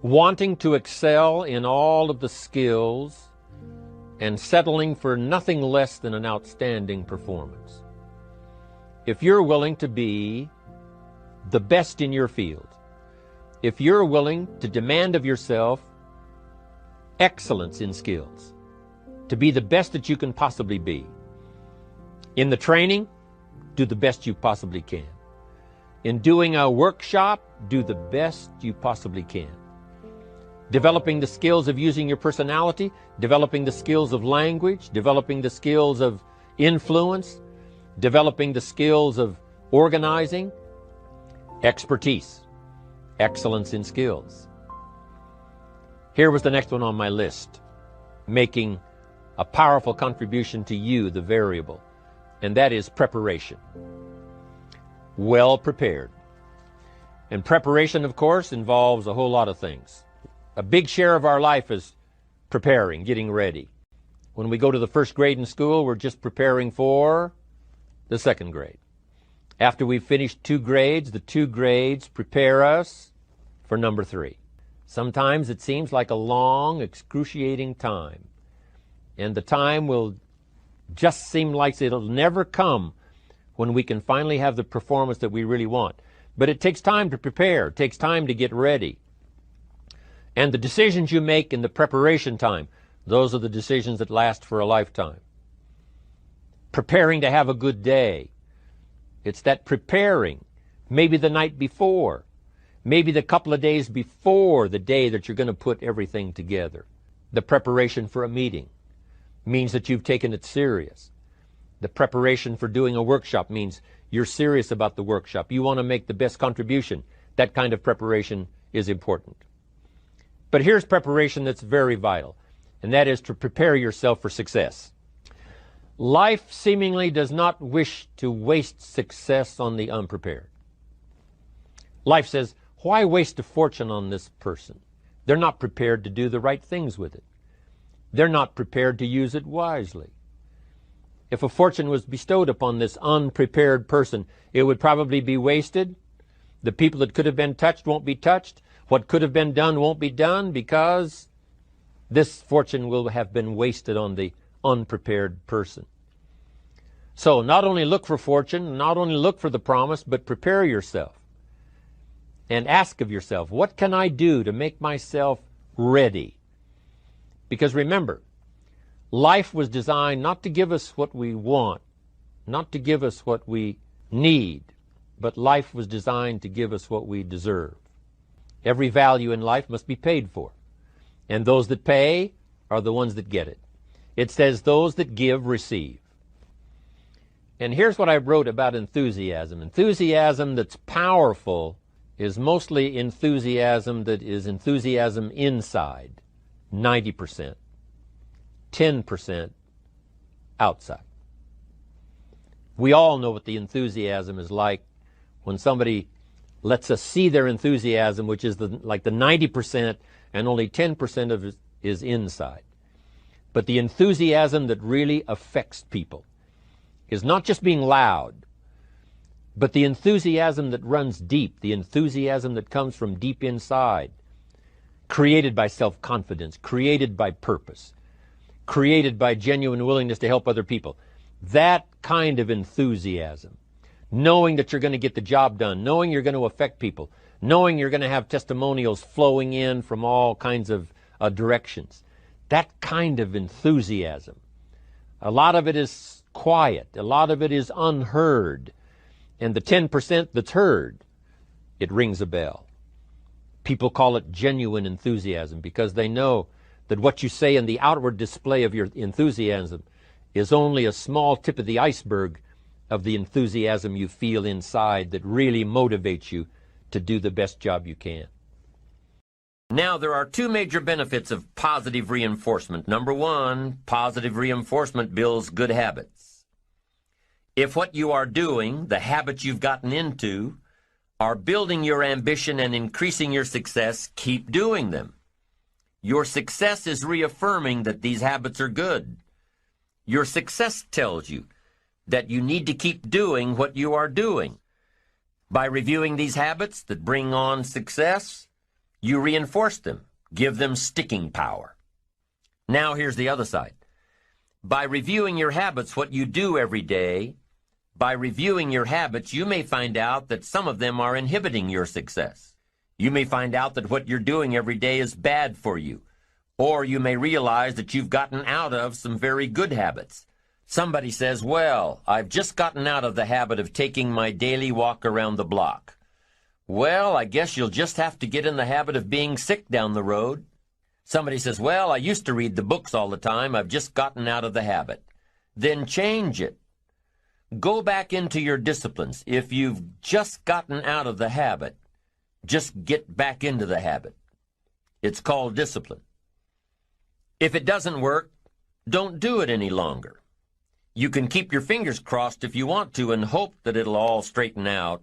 wanting to excel in all of the skills, and settling for nothing less than an outstanding performance. If you're willing to be the best in your field, if you're willing to demand of yourself excellence in skills, to be the best that you can possibly be, in the training, do the best you possibly can. In doing a workshop, do the best you possibly can. Developing the skills of using your personality, developing the skills of language, developing the skills of influence, developing the skills of organizing, expertise, excellence in skills. Here was the next one on my list, making a powerful contribution to you, the variable, and that is preparation. Well prepared. And preparation, of course, involves a whole lot of things. A big share of our life is preparing, getting ready. When we go to the first grade in school, we're just preparing for the second grade. After we've finished 2 grades, the 2 grades prepare us for number 3. Sometimes it seems like a long, excruciating time. And the time will just seem like it'll never come when we can finally have the performance that we really want. But it takes time to prepare. It takes time to get ready. And the decisions you make in the preparation time, those are the decisions that last for a lifetime. Preparing to have a good day. It's that preparing, maybe the night before, maybe the couple of days before the day that you're going to put everything together. The preparation for a meeting means that you've taken it serious. The preparation for doing a workshop means you're serious about the workshop. You want to make the best contribution. That kind of preparation is important. But here's preparation that's very vital, and that is to prepare yourself for success. Life seemingly does not wish to waste success on the unprepared. Life says, why waste a fortune on this person? They're not prepared to do the right things with it. They're not prepared to use it wisely. If a fortune was bestowed upon this unprepared person, it would probably be wasted. The people that could have been touched won't be touched. What could have been done won't be done because this fortune will have been wasted on the unprepared person. So not only look for fortune, not only look for the promise, but prepare yourself and ask of yourself, what can I do to make myself ready? Because remember, life was designed not to give us what we want, not to give us what we need, but life was designed to give us what we deserve. Every value in life must be paid for, and those that pay are the ones that get it. It says those that give receive. And here's what I wrote about enthusiasm. Enthusiasm that's powerful is mostly enthusiasm that is enthusiasm inside, 90%, 10% outside. We all know what the enthusiasm is like when somebody lets us see their enthusiasm, which is like the 90%, and only 10% of it is inside. But the enthusiasm that really affects people is not just being loud, but the enthusiasm that runs deep, the enthusiasm that comes from deep inside, created by self-confidence, created by purpose, created by genuine willingness to help other people. That kind of enthusiasm, knowing that you're going to get the job done, knowing you're going to affect people, knowing you're going to have testimonials flowing in from all kinds of directions. That kind of enthusiasm. A lot of it is quiet. A lot of it is unheard. And the 10% that's heard, it rings a bell. People call it genuine enthusiasm because they know that what you say in the outward display of your enthusiasm is only a small tip of the iceberg of the enthusiasm you feel inside that really motivates you to do the best job you can. Now, there are 2 major benefits of positive reinforcement. Number 1, positive reinforcement builds good habits. If what you are doing, the habits you've gotten into, are building your ambition and increasing your success, keep doing them. Your success is reaffirming that these habits are good. Your success tells you that you need to keep doing what you are doing. By reviewing these habits that bring on success, You reinforce them, give them sticking power. Now here's the other side. By reviewing your habits, what you do every day, by reviewing your habits, you may find out that some of them are inhibiting your success. You may find out that what you're doing every day is bad for you. Or you may realize that you've gotten out of some very good habits. Somebody says, well, I've just gotten out of the habit of taking my daily walk around the block. Well, I guess you'll just have to get in the habit of being sick down the road. Somebody says, well, I used to read the books all the time. I've just gotten out of the habit. Then change it. Go back into your disciplines. If you've just gotten out of the habit, just get back into the habit. It's called discipline. If it doesn't work, don't do it any longer. You can keep your fingers crossed if you want to and hope that it'll all straighten out.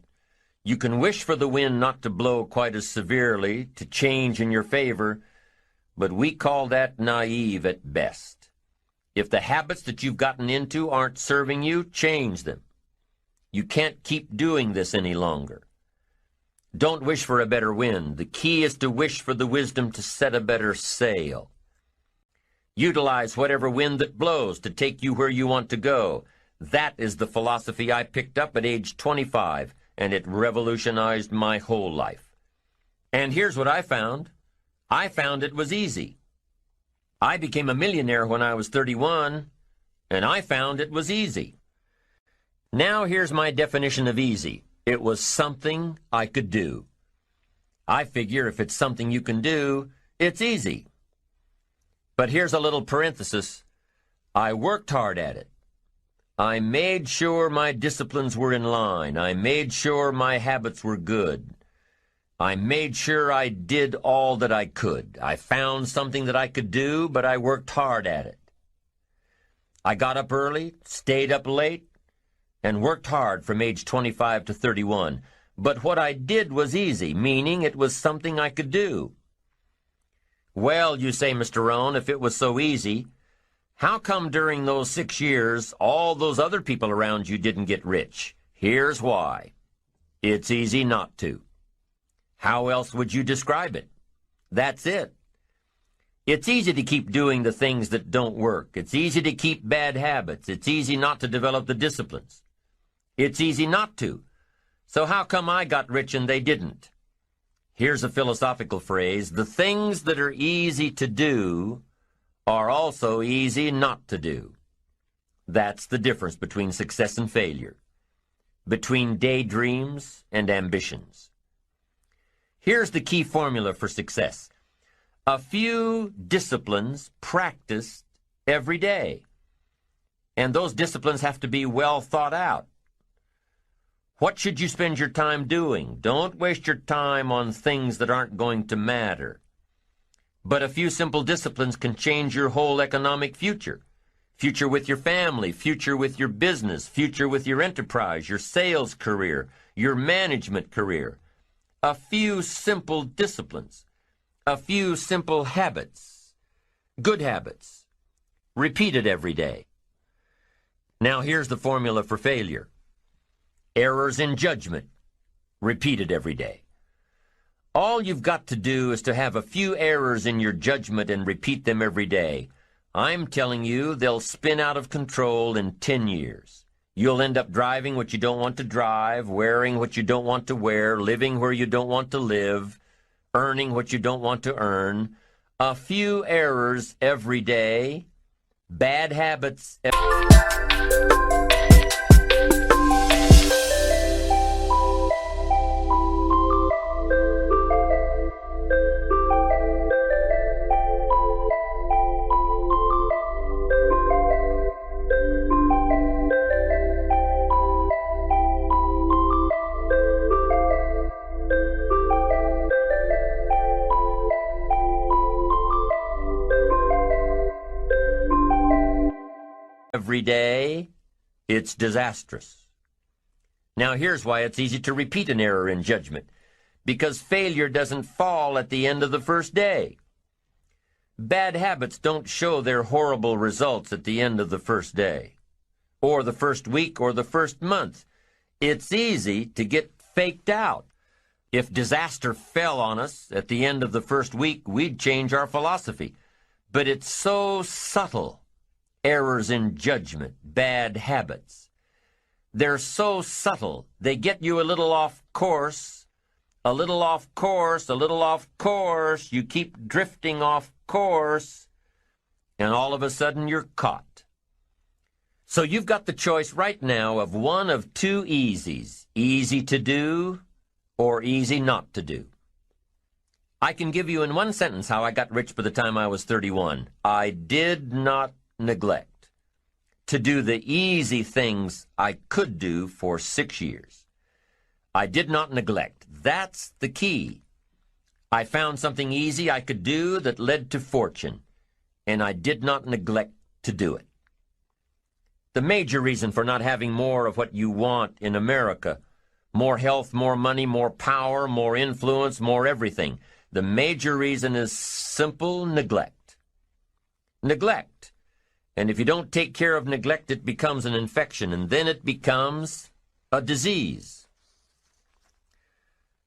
You can wish for the wind not to blow quite as severely, to change in your favor, but we call that naive at best. If the habits that you've gotten into aren't serving you, change them. You can't keep doing this any longer. Don't wish for a better wind. The key is to wish for the wisdom to set a better sail. Utilize whatever wind that blows to take you where you want to go. That is the philosophy I picked up at age 25, and it revolutionized my whole life. And here's what I found. I found it was easy. I became a millionaire when I was 31, and I found it was easy. Now here's my definition of easy. It was something I could do. I figure if it's something you can do, it's easy. But here's a little parenthesis. I worked hard at it. I made sure my disciplines were in line. I made sure my habits were good. I made sure I did all that I could. I found something that I could do, but I worked hard at it. I got up early, stayed up late, and worked hard from age 25 to 31. But what I did was easy, meaning it was something I could do. Well, you say, Mr. Rohn, if it was so easy, how come during those 6 years all those other people around you didn't get rich? Here's why. It's easy not to. How else would you describe it? That's it. It's easy to keep doing the things that don't work. It's easy to keep bad habits. It's easy not to develop the disciplines. It's easy not to. So how come I got rich and they didn't? Here's a philosophical phrase. The things that are easy to do are also easy not to do. That's the difference between success and failure, between daydreams and ambitions. Here's the key formula for success. A few disciplines practiced every day. And those disciplines have to be well thought out. What should you spend your time doing? Don't waste your time on things that aren't going to matter. But a few simple disciplines can change your whole economic future. Future with your family, future with your business, future with your enterprise, your sales career, your management career. A few simple disciplines. A few simple habits. Good habits. Repeated every day. Now here's the formula for failure. Errors in judgment, repeated every day. All you've got to do is to have a few errors in your judgment and repeat them every day. I'm telling you, they'll spin out of control in 10 years. You'll end up driving what you don't want to drive, wearing what you don't want to wear, living where you don't want to live, earning what you don't want to earn. A few errors every day, bad habits every day, it's disastrous. Now here's why it's easy to repeat an error in judgment. Because failure doesn't fall at the end of the first day. Bad habits don't show their horrible results at the end of the first day, or the first week, or the first month. It's easy to get faked out. If disaster fell on us at the end of the first week, we'd change our philosophy. But it's so subtle. Errors in judgment, bad habits. They're so subtle. They get you a little off course, a little off course, a little off course. You keep drifting off course, and all of a sudden you're caught. So you've got the choice right now of one of two easies, easy to do or easy not to do. I can give you in one sentence how I got rich by the time I was 31. I did not neglect to do the easy things I could do for 6 years. I did not neglect. That's the key. I found something easy I could do that led to fortune, and I did not neglect to do it. The major reason for not having more of what you want in America, more health, more money, more power, more influence, more everything, the major reason is simple neglect. Neglect. And if you don't take care of neglect, it becomes an infection, and then it becomes a disease.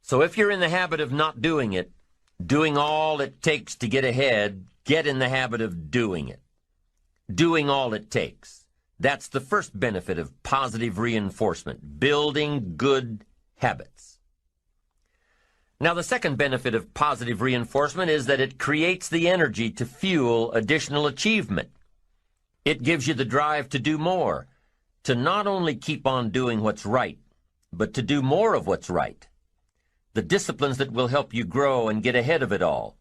So if you're in the habit of not doing it, doing all it takes to get ahead, get in the habit of doing it. Doing all it takes. That's the first benefit of positive reinforcement, building good habits. Now, the second benefit of positive reinforcement is that it creates the energy to fuel additional achievement. It gives you the drive to do more, to not only keep on doing what's right, but to do more of what's right. The disciplines that will help you grow and get ahead of it all.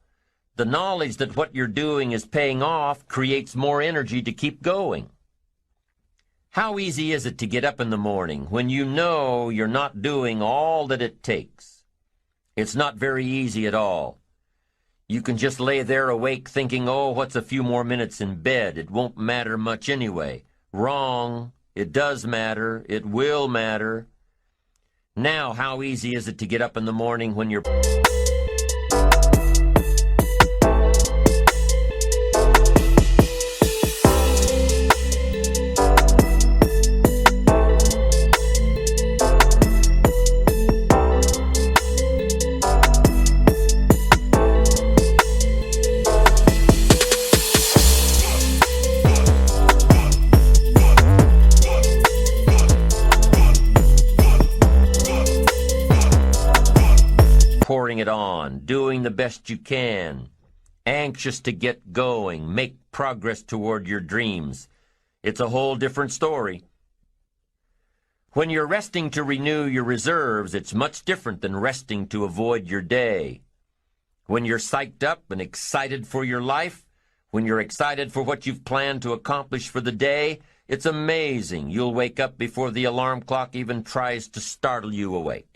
The knowledge that what you're doing is paying off creates more energy to keep going. How easy is it to get up in the morning when you know you're not doing all that it takes? It's not very easy at all. You can just lay there awake thinking, oh, what's a few more minutes in bed? It won't matter much anyway. Wrong. It does matter. It will matter. Now, how easy is it to get up in the morning when you're... pouring it on, doing the best you can, anxious to get going, make progress toward your dreams. It's a whole different story. When you're resting to renew your reserves, it's much different than resting to avoid your day. When you're psyched up and excited for your life, when you're excited for what you've planned to accomplish for the day, it's amazing. You'll wake up before the alarm clock even tries to startle you awake.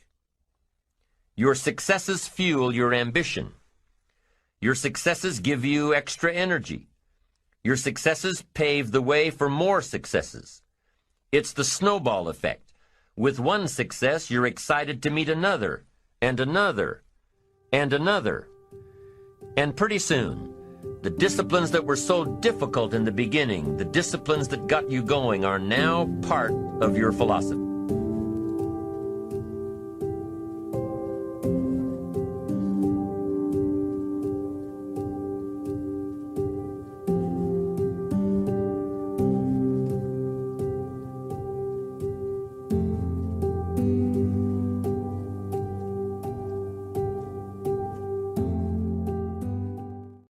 Your successes fuel your ambition. Your successes give you extra energy. Your successes pave the way for more successes. It's the snowball effect. With one success, you're excited to meet another, and another, and another. And pretty soon, the disciplines that were so difficult in the beginning, the disciplines that got you going, are now part of your philosophy.